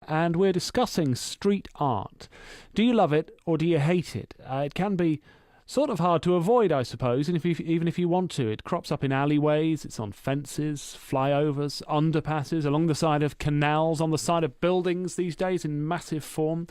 and we're discussing street art. Do you love it or do you hate it? It can be sort of hard to avoid, I suppose, and even if you want to. It crops up in alleyways, it's on fences, flyovers, underpasses, along the side of canals, on the side of buildings these days in massive form.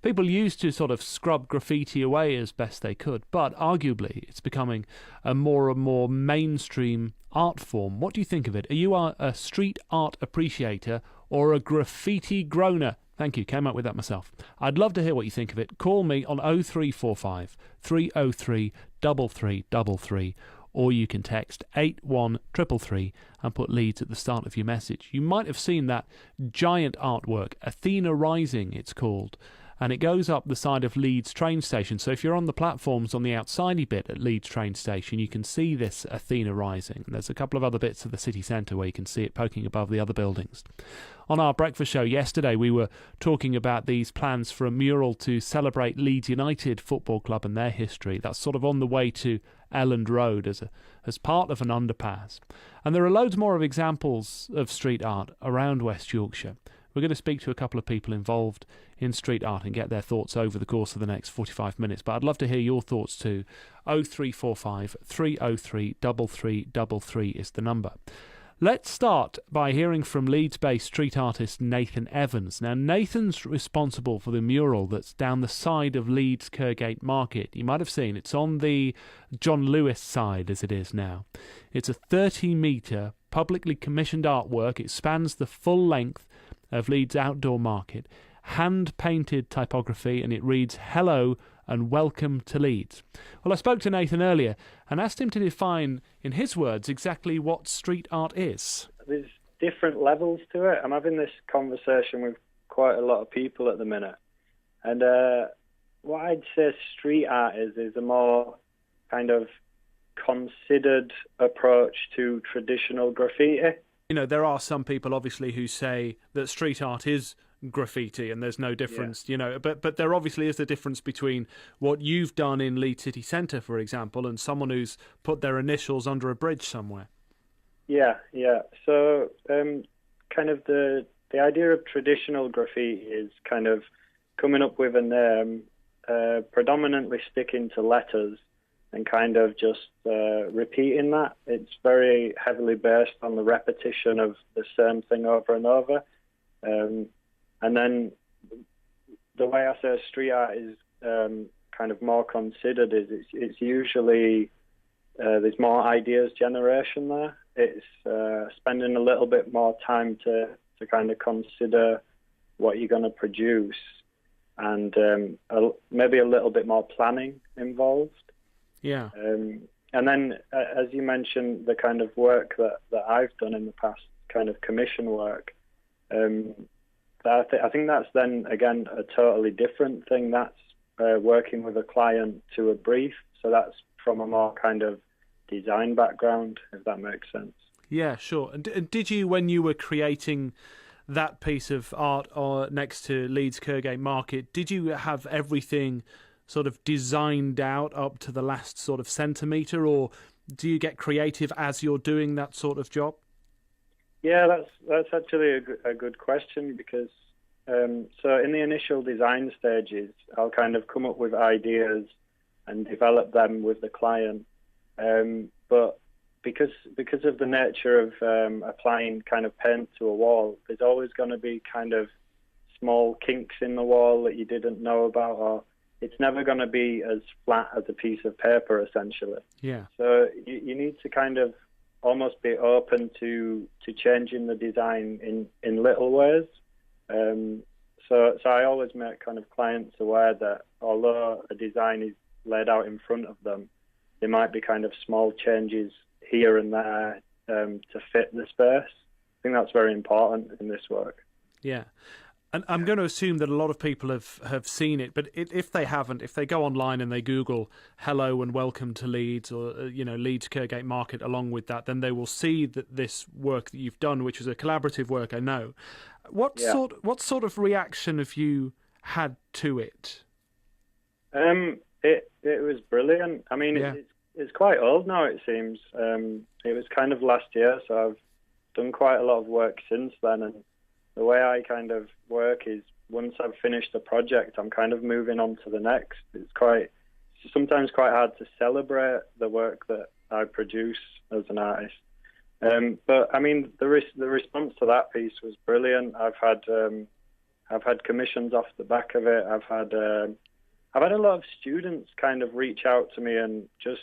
People used to sort of scrub graffiti away as best they could, but arguably it's becoming a more and more mainstream art form. What do you think of it? Are you a street art appreciator or a graffiti groaner? Thank you, came up with that myself. I'd love to hear what you think of it. Call me on 0345 303 3333, or you can text 81333 and put Leeds at the start of your message. You might have seen that giant artwork, Athena Rising it's called, and it goes up the side of Leeds train station. So if you're on the platforms on the outsidey bit at Leeds train station, you can see this Athena Rising. There's a couple of other bits of the city centre where you can see it poking above the other buildings. On our breakfast show yesterday, we were talking about these plans for a mural to celebrate Leeds United Football Club and their history. That's sort of on the way to Elland Road as part of an underpass. And there are loads more of examples of street art around West Yorkshire. We're going to speak to a couple of people involved in street art and get their thoughts over the course of the next 45 minutes. But I'd love to hear your thoughts too. 0345 303 3333 is the number. Let's start by hearing from Leeds-based street artist Nathan Evans. Now, Nathan's responsible for the mural that's down the side of Leeds Kirkgate Market. You might have seen it's on the John Lewis side as it is now. It's a 30-metre publicly commissioned artwork. It spans the full length of Leeds Outdoor Market, hand-painted typography, and it reads, "Hello and welcome to Leeds." Well, I spoke to Nathan earlier and asked him to define, in his words, exactly what street art is. There's different levels to it. I'm having this conversation with quite a lot of people at the minute. And what I'd say street art is a more kind of considered approach to traditional graffiti. You know, there are some people, obviously, who say that street art is graffiti and there's no difference, you know, but there obviously is a difference between what you've done in Leeds City Centre, for example, and someone who's put their initials under a bridge somewhere. Yeah. So kind of the idea of traditional graffiti is kind of coming up with a name, predominantly sticking to letters and kind of just repeating that. It's very heavily based on the repetition of the same thing over and over. And then the way I say street art is kind of more considered is it's usually there's more ideas generation there. It's spending a little bit more time to kind of consider what you're going to produce, and maybe a little bit more planning involved. Yeah. And then, as you mentioned, the kind of work that I've done in the past, kind of commission work, I think that's then, again, a totally different thing. That's working with a client to a brief. So that's from a more kind of design background, if that makes sense. Yeah, sure. And did you, when you were creating that piece of art next to Leeds Kirkgate Market, did you have everything sort of designed out up to the last sort of centimetre, or do you get creative as you're doing that sort of job? Yeah, that's actually a good question, because so in the initial design stages, I'll kind of come up with ideas and develop them with the client. But because of the nature of applying kind of paint to a wall, there's always going to be kind of small kinks in the wall that you didn't know about, or it's never going to be as flat as a piece of paper, essentially. Yeah. So you need to kind of almost be open to changing the design in little ways. So I always make kind of clients aware that although a design is laid out in front of them, there might be kind of small changes here and there to fit the space. I think that's very important in this work. Yeah. And I'm going to assume that a lot of people have seen it, but if they haven't, if they go online and they Google "Hello and Welcome to Leeds" or Leeds Kirkgate Market along with that, then they will see that this work that you've done, which is a collaborative work, I know. What sort of reaction have you had to it? It was brilliant. I mean, it's quite old now, it seems. It was kind of last year, so I've done quite a lot of work since then, and the way I kind of work is once I've finished the project, I'm kind of moving on to the next. It's sometimes quite hard to celebrate the work that I produce as an artist. But I mean, the response to that piece was brilliant. I've had commissions off the back of it. I've had a lot of students kind of reach out to me and just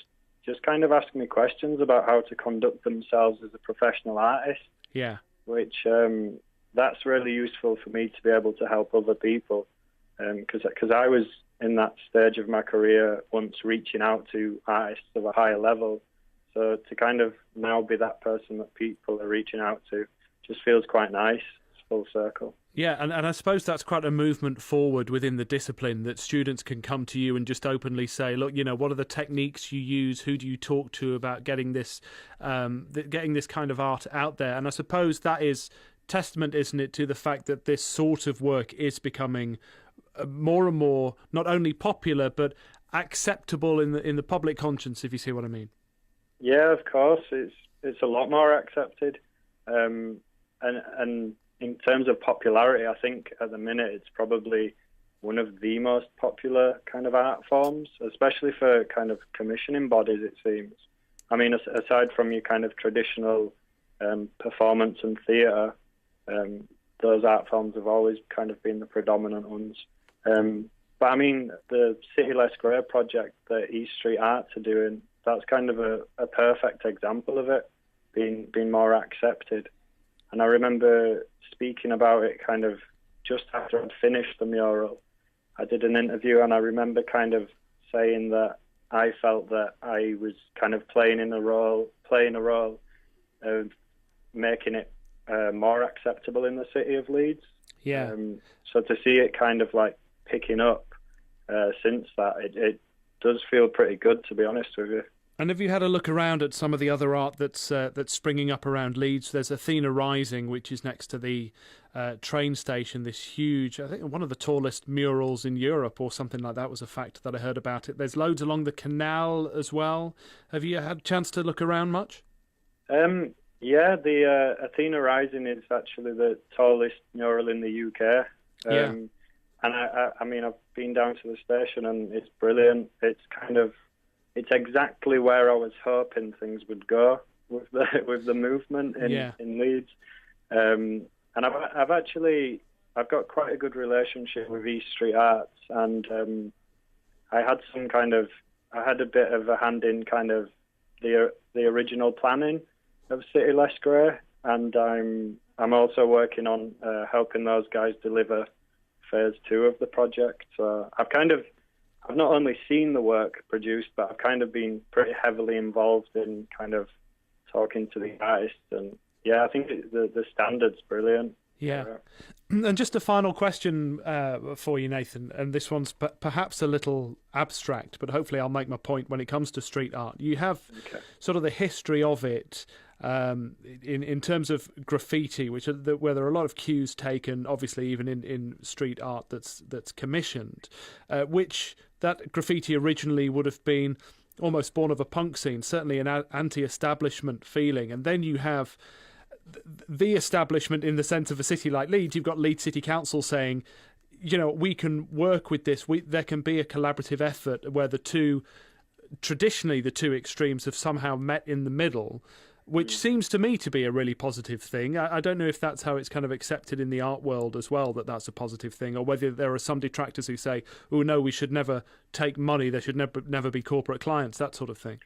kind of ask me questions about how to conduct themselves as a professional artist. Yeah. Which that's really useful for me to be able to help other people, because I was in that stage of my career once reaching out to artists of a higher level. So to kind of now be that person that people are reaching out to just feels quite nice. It's full circle. Yeah, and I suppose that's quite a movement forward within the discipline, that students can come to you and just openly say, look, what are the techniques you use? Who do you talk to about getting this kind of art out there? And I suppose that is testament, isn't it, to the fact that this sort of work is becoming more and more not only popular but acceptable in the public conscience, if you see what I mean. Yeah, of course, it's a lot more accepted, and in terms of popularity, I think at the minute it's probably one of the most popular kind of art forms, especially for kind of commissioning bodies, it seems. I mean, aside from your kind of traditional performance and theatre, those art forms have always kind of been the predominant ones. But I mean, the City Less Grey project that East Street Arts are doing, that's kind of a perfect example of it being more accepted. And I remember speaking about it kind of just after I'd finished the mural. I did an interview and I remember kind of saying that I felt that I was kind of playing a role of making it more acceptable in the city of Leeds. Yeah. So to see it kind of like picking up since that, it does feel pretty good, to be honest with you. And have you had a look around at some of the other art that's springing up around Leeds? There's Athena Rising, which is next to the train station, this huge, I think one of the tallest murals in Europe or something like that was a fact that I heard about it. There's loads along the canal as well. Have you had a chance to look around much? Yeah, the Athena Rising is actually the tallest mural in the UK. Yeah. And I mean, I've been down to the station and it's brilliant. It's exactly where I was hoping things would go with the movement in Leeds. And I've got quite a good relationship with East Street Arts, and I had a bit of a hand in kind of the original planning of City Less Grey, and I'm also working on helping those guys deliver phase 2 of the project. So I've not only seen the work produced, but I've kind of been pretty heavily involved in kind of talking to the artists. And yeah, I think the standard's brilliant. Yeah. And just a final question for you, Nathan, and this one's perhaps a little abstract, but hopefully I'll make my point when it comes to street art. You have sort of the history of it in terms of graffiti, where there are a lot of cues taken, obviously even in street art that's commissioned, which that graffiti originally would have been almost born of a punk scene, certainly an anti-establishment feeling. And then you have the establishment in the sense of a city like Leeds. You've got Leeds City Council saying, we can work with this. There can be a collaborative effort where traditionally the two extremes have somehow met in the middle, which seems to me to be a really positive thing. I don't know if that's how it's kind of accepted in the art world as well, that's a positive thing, or whether there are some detractors who say, oh, no, we should never take money, there should never be corporate clients, that sort of thing.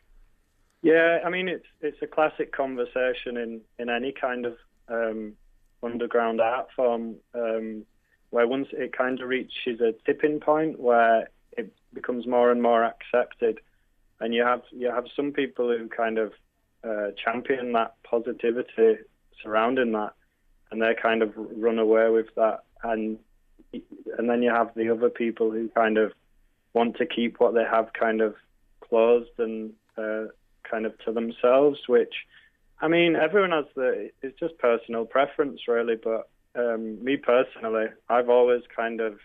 Yeah, I mean, it's a classic conversation in any kind of underground art form, where once it kind of reaches a tipping point where it becomes more and more accepted, and you have some people who kind of champion that positivity surrounding that, and they kind of run away with that, and then you have the other people who kind of want to keep what they have kind of closed and kind of to themselves, which, I mean, everyone has it's just personal preference really, but me personally, I've always kind of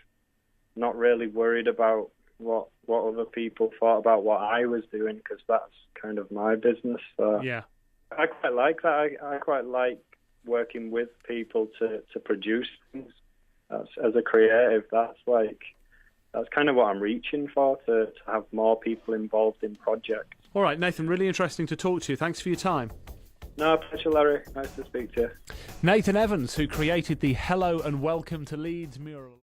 not really worried about what other people thought about what I was doing, because that's kind of my business. So yeah, I quite like that. I quite like working with people to produce things. As a creative, that's kind of what I'm reaching for, to have more people involved in projects. All right, Nathan, really interesting to talk to you. Thanks for your time. No, pleasure, Larry. Nice to speak to you. Nathan Evans, who created the Hello and Welcome to Leeds mural.